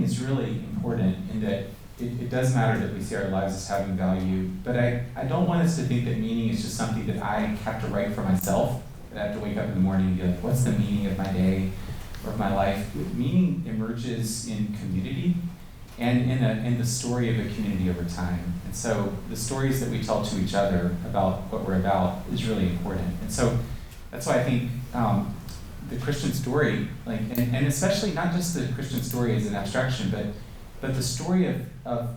is really important in that it does matter that we see our lives as having value, but I don't want us to think that meaning is just something that I have to write for myself, that I have to wake up in the morning and be like, what's the meaning of my day or of my life? Meaning emerges in community and in the story of a community over time. And so the stories that we tell to each other about what we're about is really important. And so that's why I think the Christian story, and especially not just the Christian story as an abstraction, but the story of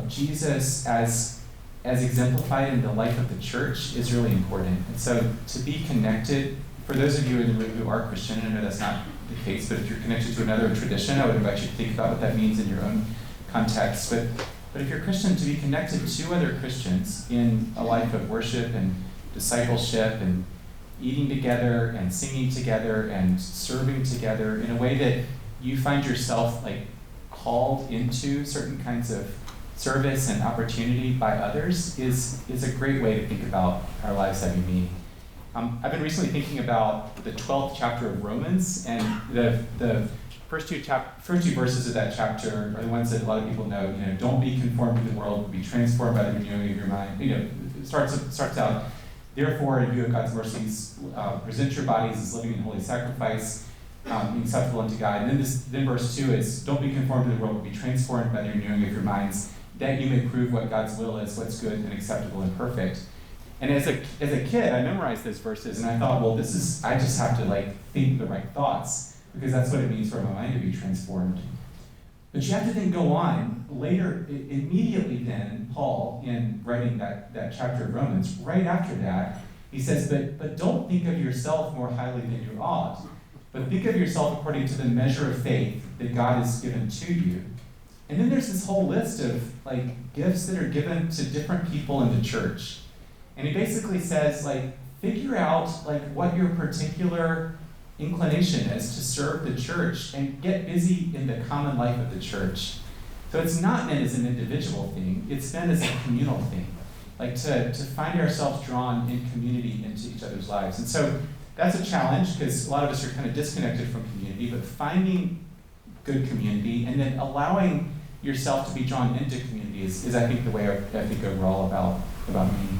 Jesus as exemplified in the life of the church is really important. And so to be connected, for those of you in the room who are Christian, and I know that's not the case, but if you're connected to another tradition, I would invite you to think about what that means in your own context. But if you're Christian, to be connected to other Christians in a life of worship and discipleship and eating together and singing together and serving together in a way that you find yourself called into certain kinds of service and opportunity by others is a great way to think about our lives having meaning. I've been recently thinking about the 12th chapter of Romans, and the first two verses of that chapter are the ones that a lot of people know. Don't be conformed to the world, but be transformed by the renewing of your mind. It starts out, therefore, in view of God's mercies, present your bodies as living and holy sacrifice, acceptable unto God. And then verse 2 is, don't be conformed to the world, but be transformed by the renewing of your minds, that you may prove what God's will is, what's good and acceptable and perfect. And as a kid, I memorized those verses, and I thought, well, I just have to think the right thoughts, because that's what it means for my mind to be transformed. But you have to then go on later, immediately then, Paul, in writing that chapter of Romans, right after that, he says, but don't think of yourself more highly than you ought, but think of yourself according to the measure of faith that God has given to you. And then there's this whole list of gifts that are given to different people in the church. And he basically says, figure out what your particular inclination is to serve the church and get busy in the common life of the church. So it's not meant as an individual thing, it's meant as a communal thing. To find ourselves drawn in community into each other's lives. And so that's a challenge, because a lot of us are kind of disconnected from community, but finding good community and then allowing yourself to be drawn into community is I think, the way I think overall about meaning.